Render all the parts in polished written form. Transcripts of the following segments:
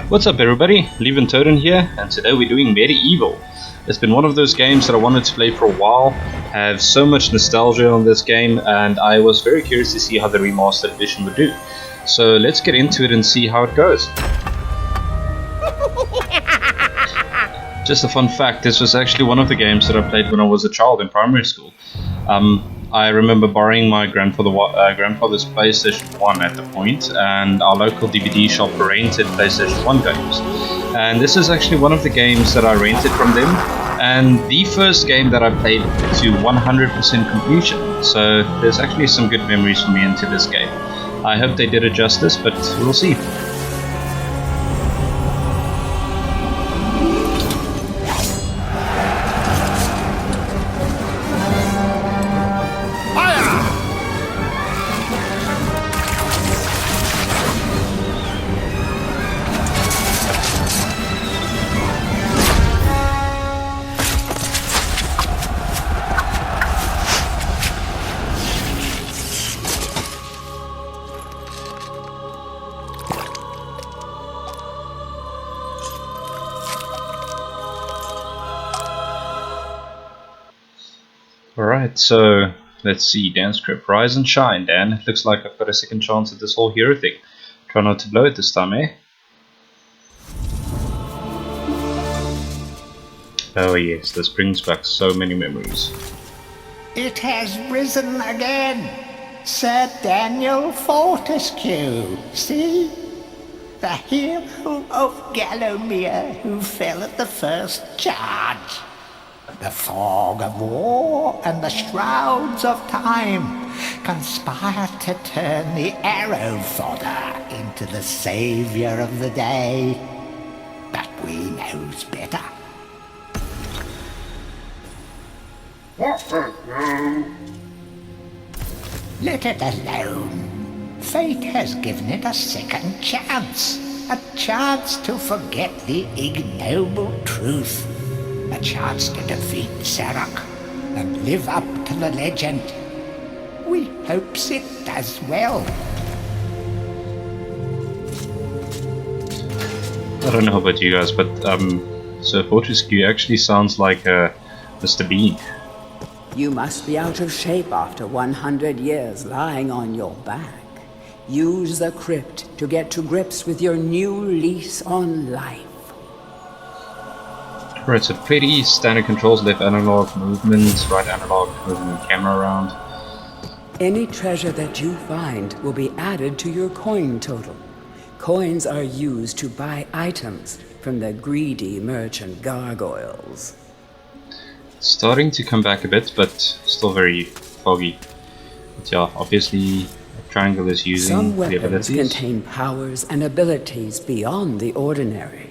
What's up everybody, Levan Toten here, and today we're doing MediEvil. It's been one of those games that I wanted to play for a while. I have so much nostalgia on this game, and I was very curious to see how the remastered edition would do. So let's get into it and see how it goes. Just a fun fact, this was actually one of the games that I played when I was a child in primary school. I remember borrowing my grandfather's PlayStation 1 at the point, and our local DVD shop rented PlayStation 1 games. And this is actually one of the games that I rented from them, and the first game that I played to 100% completion. So there's actually some good memories for me into this game. I hope they did it justice, but we'll see. Alright, so let's see, Dan script. Rise and shine, Dan. It looks like I've got a second chance at this whole hero thing. Try not to blow it this time, eh? Oh yes, this brings back so many memories. It has risen again, Sir Daniel Fortescue. See? The hero of Calamia who fell at the first charge. The fog of war and the shrouds of time conspire to turn the arrow fodder into the saviour of the day. But we knows better. Let it alone. Fate has given it a second chance. A chance to forget the ignoble truth. A chance to defeat Sarok and live up to the legend. We hopes it does well. I don't know about you guys, but Sir Fortescue actually sounds like Mr. Bean. You must be out of shape after 100 years lying on your back. Use the crypt to get to grips with your new lease on life. Right, so pretty standard controls, left analog movement, right analog moving the camera around. Any treasure that you find will be added to your coin total. Coins are used to buy items from the greedy merchant gargoyles. It's starting to come back a bit, but still very foggy. But yeah, obviously a triangle is using Some the weapons abilities. contain powers and abilities beyond the ordinary.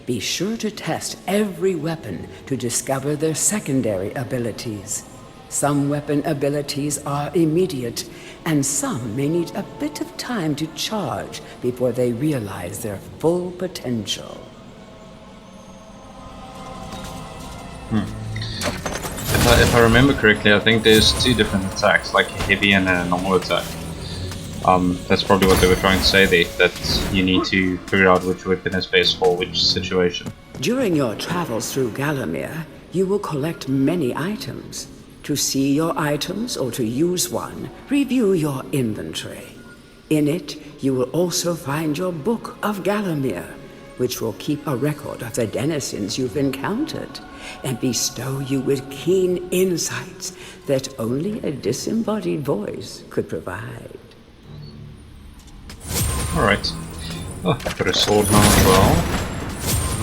Be sure to test every weapon to discover their secondary abilities. Some weapon abilities are immediate, and some may need a bit of time to charge before they realize their full potential. If I remember correctly, I think there's two different attacks, like a heavy and a normal attack. That's probably what they were trying to say there, that you need to figure out which weapon is best for which situation. During your travels through Calamia, you will collect many items. To see your items or to use one, review your inventory. In it, you will also find your Book of Calamia, which will keep a record of the denizens you've encountered and bestow you with keen insights that only a disembodied voice could provide. Alright. Oh, I've got a sword now as well.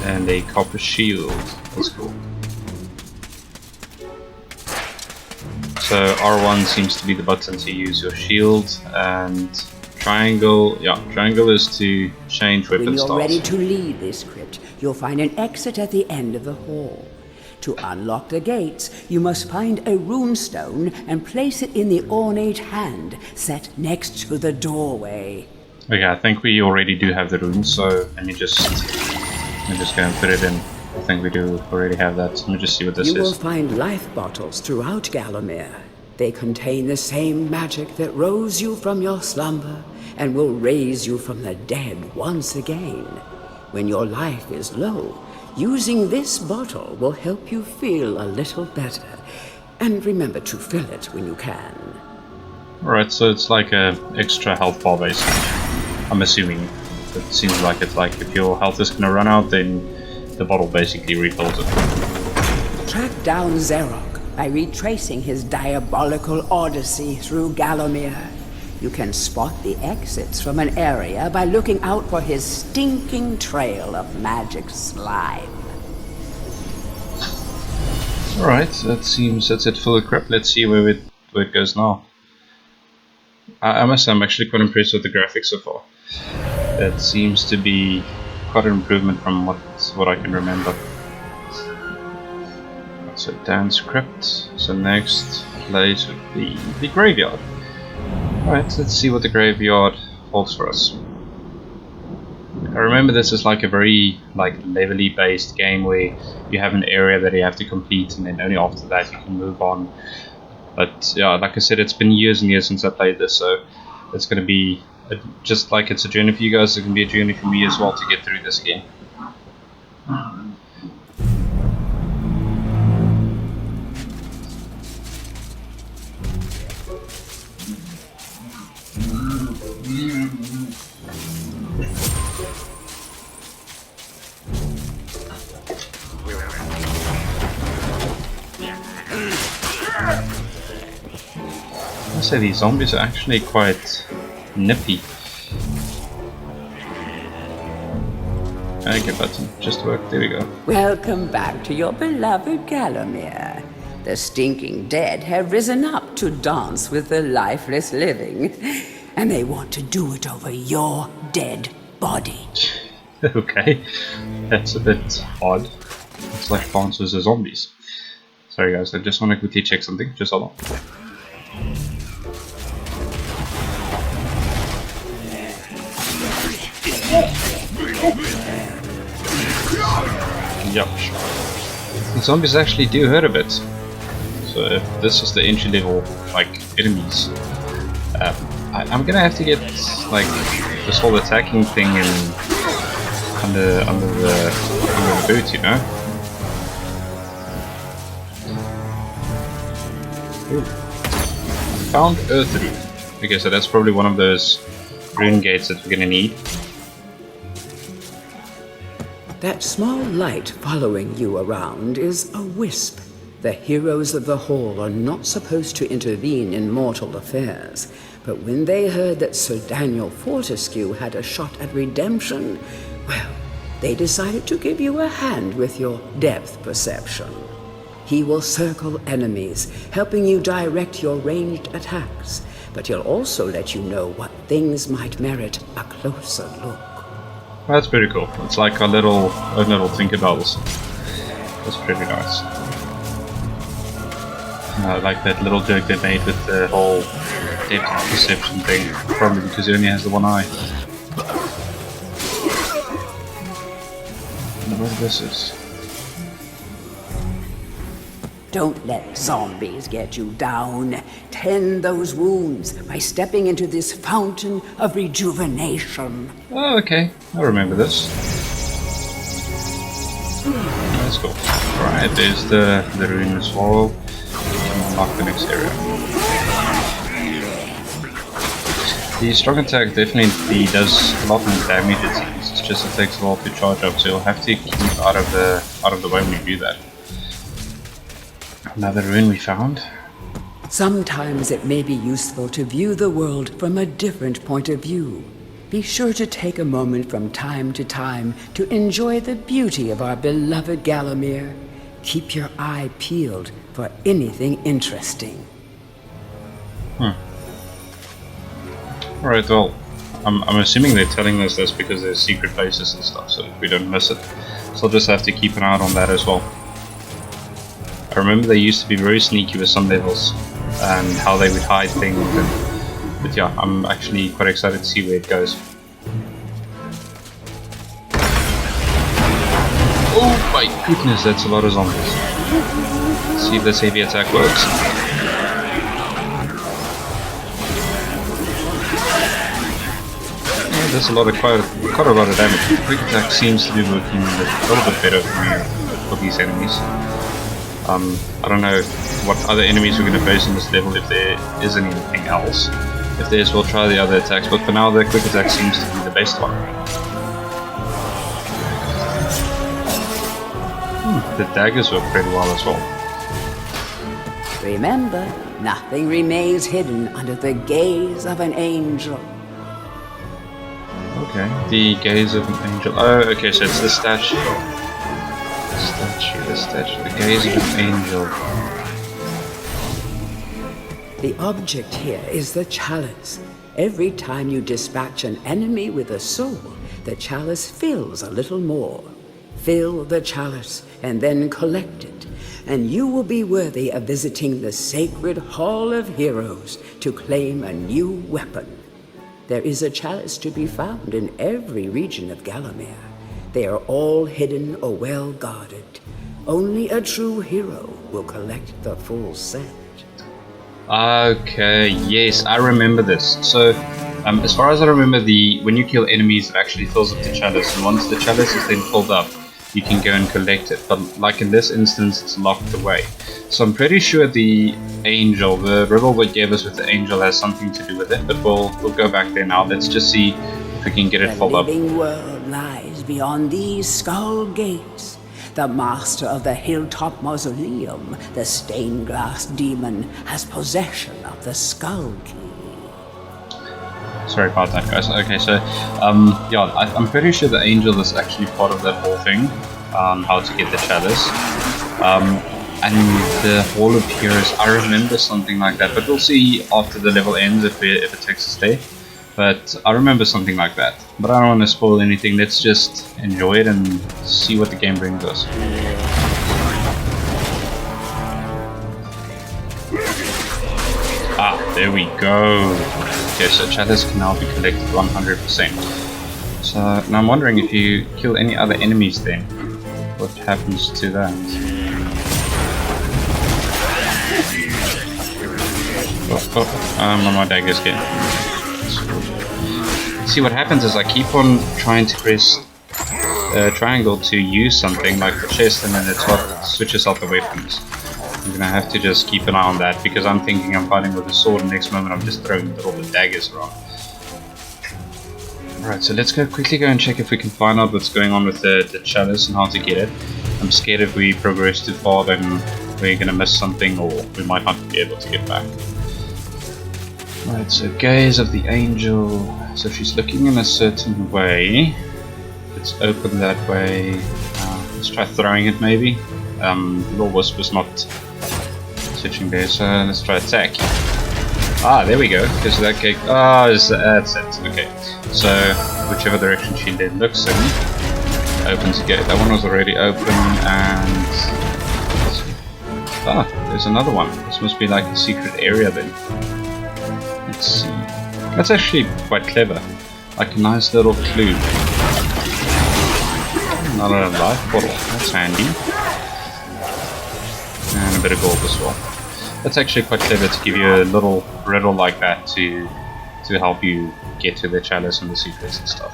And a copper shield. That's cool. So R1 seems to be the button to use your shield, and triangle, triangle is to change weapon When you're styles. ready to leave this crypt, you'll find an exit at the end of the hall. To unlock the gates, you must find a runestone and place it in the ornate hand set next to the doorway. Okay, I think we already do have the runes, so let me just go and put it in. I think we do already have that. Let me just see what this You will is. find life bottles throughout Calamia. They contain the same magic that rose you from your slumber and will raise you from the dead once again. When your life is low, using this bottle will help you feel a little better. And remember to fill it when you can. Alright, so it's like a extra health bar basically. I'm assuming. It seems like it's like if your health is gonna run out, then the bottle basically refills it. Track down Xerok by retracing his diabolical odyssey through Galomir. You can spot the exits from an area by looking out for his stinking trail of magic slime. Alright, that seems that's it for the crypt. Let's see where it goes now. I must say I'm actually quite impressed with the graphics so far. That seems to be quite an improvement from what I can remember. So Dan's crypt. So next place would be the graveyard. Alright, let's see what the graveyard holds for us. I remember this is like a very levelly based game where you have an area that you have to complete and then only after that you can move on. But yeah, like I said, it's been years and years since I played this, so it's going to be just like it's a journey for you guys, it can be a journey for me as well to get through this game. I say these zombies are actually quite nippy. Okay, button, just work. There we go. Welcome back to your beloved Calamia. The stinking dead have risen up to dance with the lifeless living, and they want to do it over your dead body. Okay, that's a bit odd. It's like Plants vs Zombies. Sorry guys, I just want to quickly check something. Just hold on. Yep. The zombies actually do hurt a bit. So if this is the entry level enemies, I'm gonna have to get this whole attacking thing under the boot, you know. Ooh. Found Earth Rune. Okay, so that's probably one of those rune gates that we're gonna need. That small light following you around is a wisp. The heroes of the Hall are not supposed to intervene in mortal affairs, but when they heard that Sir Daniel Fortescue had a shot at redemption, well, they decided to give you a hand with your depth perception. He will circle enemies, helping you direct your ranged attacks, but he'll also let you know what things might merit a closer look. That's pretty cool. It's like a little Tinkerbells. That's pretty nice. I like that little joke they made with the whole depth perception thing. Probably because he only has the one eye. I wonder what this is. Don't let zombies get you down. Tend those wounds by stepping into this fountain of rejuvenation. Oh, okay. I remember this. That's cool. Alright, there's the rune as well. Unlock the next area. The strong attack definitely does a lot more damage, it seems. It's just it takes a while to charge up, so you'll have to keep out of the way when you do that. Another rune we found. Sometimes it may be useful to view the world from a different point of view. Be sure to take a moment from time to time to enjoy the beauty of our beloved Galomir. Keep your eye peeled for anything interesting. Alright, well, I'm assuming they're telling us this because there's secret places and stuff, so we don't miss it. So I'll just have to keep an eye out on that as well. I remember they used to be very sneaky with some levels and how they would hide things, but yeah, I'm actually quite excited to see where it goes. Oh my goodness, that's a lot of zombies. Let's see if this heavy attack works. does quite a lot of damage. Quick attack seems to be working a little bit better for me for these enemies. I don't know what other enemies we're going to face on this level, if there is anything else. If there is, we'll try the other attacks, but for now the quick attack seems to be the best one. The daggers work pretty well as well. Remember, nothing remains hidden under the gaze of an angel. Okay, the gaze of an angel. Oh, okay, so it's the statue. The gaze of an angel. The object here is the chalice. Every time you dispatch an enemy with a soul, the chalice fills a little more. Fill the chalice and then collect it, and you will be worthy of visiting the sacred Hall of Heroes to claim a new weapon. There is a chalice to be found in every region of Calamia. They are all hidden or well guarded. Only a true hero will collect the full set. Okay, yes, I remember this. So, as far as I remember, when you kill enemies, it actually fills up the chalice, and once the chalice is then filled up, you can go and collect it. But like in this instance, it's locked away. So I'm pretty sure the angel, the riddle that gave us with the angel, has something to do with it. But we'll go back there now. Let's just see if we can get it filled up. The living world lies beyond these skull gates. The master of the hilltop mausoleum, the stained glass demon, has possession of the skull key. Sorry about that, guys. Okay, so yeah, I'm pretty sure the angel is actually part of that whole thing on how to get the chalice. And the Hall of Heroes, I remember something like that, but we'll see after the level ends if it takes us there. But I remember something like that. But I don't want to spoil anything. Let's just enjoy it and see what the game brings us. Ah, there we go. Okay, so chalice can now be collected 100%. So now I'm wondering, if you kill any other enemies then, what happens to that? I'm on my daggers again. See, what happens is I keep on trying to press triangle to use something like the chest, and then it switches out the weapons. I'm gonna have to just keep an eye on that, because I'm thinking I'm fighting with a sword, and next moment I'm just throwing all the daggers around. Alright, so let's quickly go and check if we can find out what's going on with the chalice and how to get it. I'm scared if we progress too far, then we're gonna miss something, or we might not be able to get back. Right, so gaze of the angel. So she's looking in a certain way. It's open that way. Let's try throwing it maybe. Little Wisp is not switching there, so let's try attack. Ah, there we go. Because that cake. That's it. Okay. So whichever direction she then looks in, opens the gate. That one was already open, and there's another one. This must be like a secret area then. Let's see. That's actually quite clever. Like a nice little clue. Another life bottle. That's handy. And a bit of gold as well. That's actually quite clever to give you a little riddle like that to help you get to the chalice and the secrets and stuff.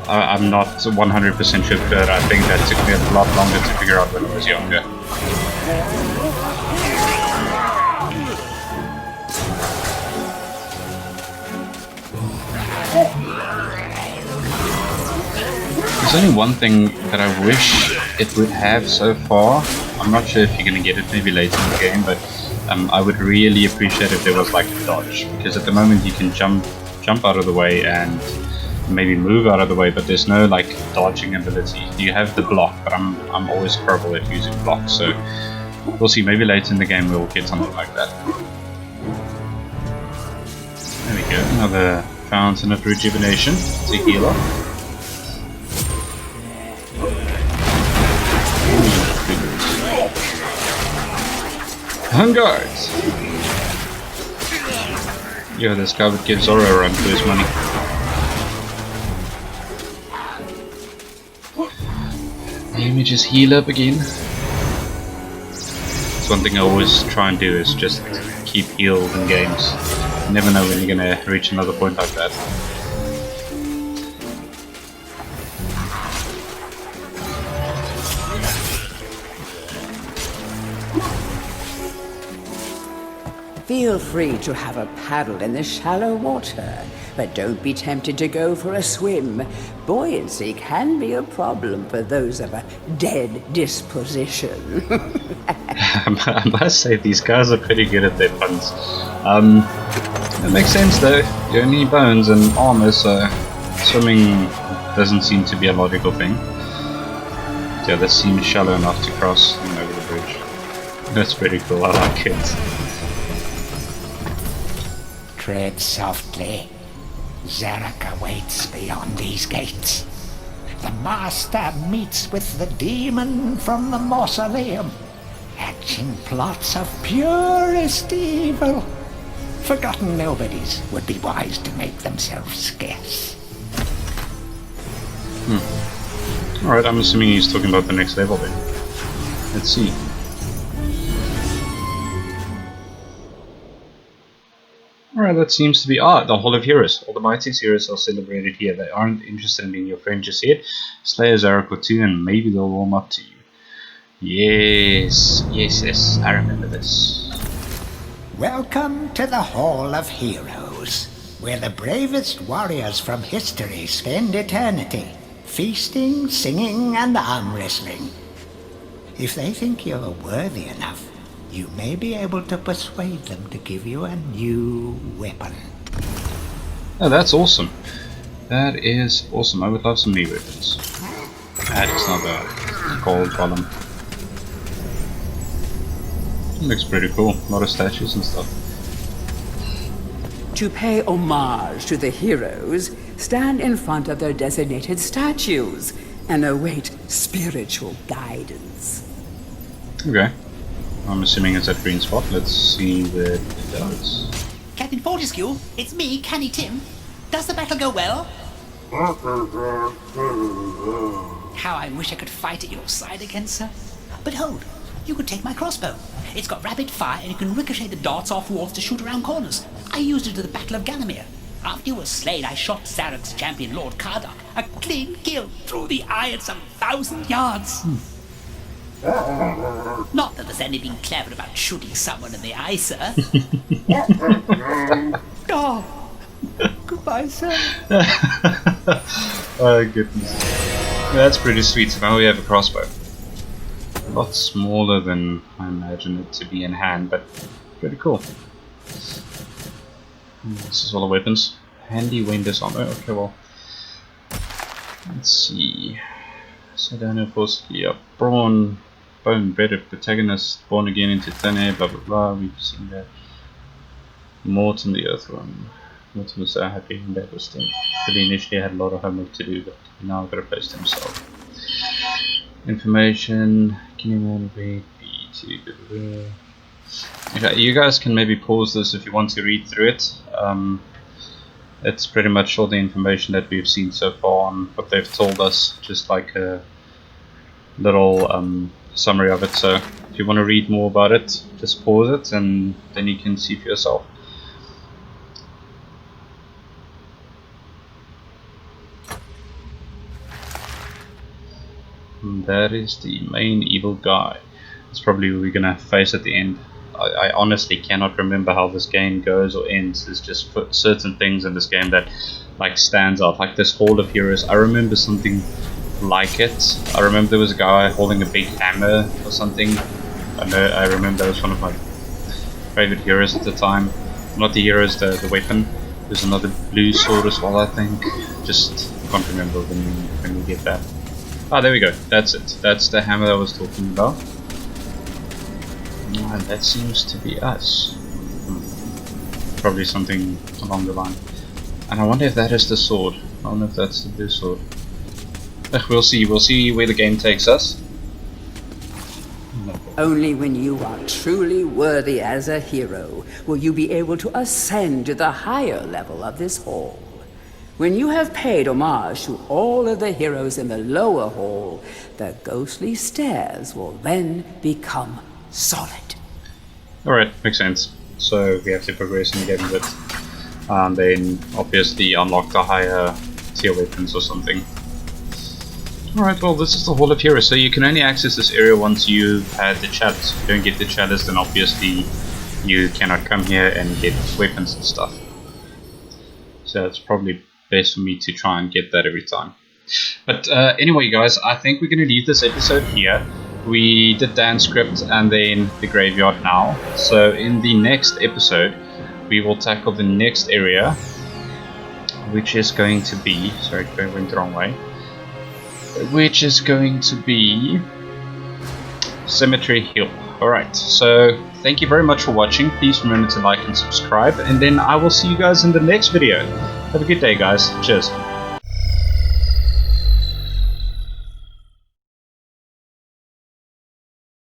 I'm not 100% sure, but I think that took me a lot longer to figure out when I was younger. There's only one thing that I wish it would have so far. I'm not sure if you're going to get it maybe later in the game, but I would really appreciate if there was like a dodge, because at the moment you can jump out of the way and maybe move out of the way, but there's no like dodging ability. You have the block, but I'm always horrible at using blocks, so we'll see. Maybe later in the game we'll get something like that. There we go, another fountain of rejuvenation to heal up. Guards! Yo, this guy would give Zoro a run for his money. Let me just heal up again. That's one thing I always try and do, is just keep healed in games. You never know when you're gonna reach another point like that. Feel free to have a paddle in the shallow water, but don't be tempted to go for a swim. Buoyancy can be a problem for those of a dead disposition. I must say, these guys are pretty good at their puns. It makes sense though. You only need bones and armor, so swimming doesn't seem to be a logical thing. Yeah, this seems shallow enough to cross over the bridge. That's pretty cool, I like it. Tread softly. Zarek awaits beyond these gates. The Master meets with the demon from the mausoleum, hatching plots of purest evil. Forgotten nobodies would be wise to make themselves scarce. Alright, I'm assuming he's talking about the next level then. Let's see. Alright, that seems to be... the Hall of Heroes. All the mightiest heroes are celebrated here. They aren't interested in being your friend just yet. Slay a Zarek or two and maybe they'll warm up to you. Yes, I remember this. Welcome to the Hall of Heroes, where the bravest warriors from history spend eternity, feasting, singing, and arm wrestling. If they think you're worthy enough, you may be able to persuade them to give you a new weapon. Oh, that's awesome. That is awesome. I would love some new weapons. That is not a gold column. Looks pretty cool. A lot of statues and stuff. To pay homage to the heroes, stand in front of their designated statues and await spiritual guidance. Okay. I'm assuming it's that green spot. Let's see where it goes. Captain Fortescue, it's me, Canny Tim. Does the battle go well? How I wish I could fight at your side again, sir. But hold, you could take my crossbow. It's got rapid fire and you can ricochet the darts off walls to shoot around corners. I used it at the Battle of Calamia. After you were slain, I shot Zarek's champion, Lord Kardok. A clean kill through the eye at some 1,000 yards. Not that there's anything clever about shooting someone in the eye, sir. Oh, goodbye, sir. Oh, goodness. That's pretty sweet. So now we have a crossbow. A lot smaller than I imagine it to be in hand, but pretty cool. This is all the weapons. Handy Windows armor. Okay, well. Let's see. Sedona Forski, Brawn, Bone Bedded Protagonist, born again into thin air, blah blah blah. We've seen that. Morton the Earthworm. Morton was so happy when that was done. But he initially had a lot of homework to do, but now I've got to post himself. Information, can you B2. Okay, you guys can maybe pause this if you want to read through it. It's pretty much all the information that we've seen so far on what they've told us, just like a little summary of it. So if you want to read more about it, just pause it and then you can see for yourself. And that is the main evil guy. It's probably who we're gonna face at the end. I honestly cannot remember how this game goes or ends. There's just certain things in this game that like stands out, like this Hall of Heroes. I remember something like it. I remember there was a guy holding a big hammer or something. I remember that was one of my favorite heroes at the time. Not the heroes, the weapon. There's another blue sword as well, I think. Just can't remember when we get that. Ah, there we go. That's it. That's the hammer I was talking about. And that seems to be us. Probably something along the line. And I wonder if that is the sword. I wonder if that's the blue sword. We'll see. We'll see where the game takes us. Only when you are truly worthy as a hero will you be able to ascend to the higher level of this hall. When you have paid homage to all of the heroes in the lower hall, the ghostly stairs will then become solid. Alright, makes sense. So we have to progress in the game a bit. And then obviously unlock the higher tier weapons or something. Alright, well this is the Hall of Heroes, so you can only access this area once you've had the chalice. If you don't get the chalice, then obviously you cannot come here and get weapons and stuff. So it's probably best for me to try and get that every time. But anyway, guys, I think we're going to leave this episode here. We did Dan's script and then the graveyard now. So in the next episode, we will tackle the next area, which is going to be... Sorry, I went the wrong way. Which is going to be Cemetery Hill. Alright, so thank you very much for watching. Please remember to like and subscribe, and then I will see you guys in the next video. Have a good day, guys. Cheers.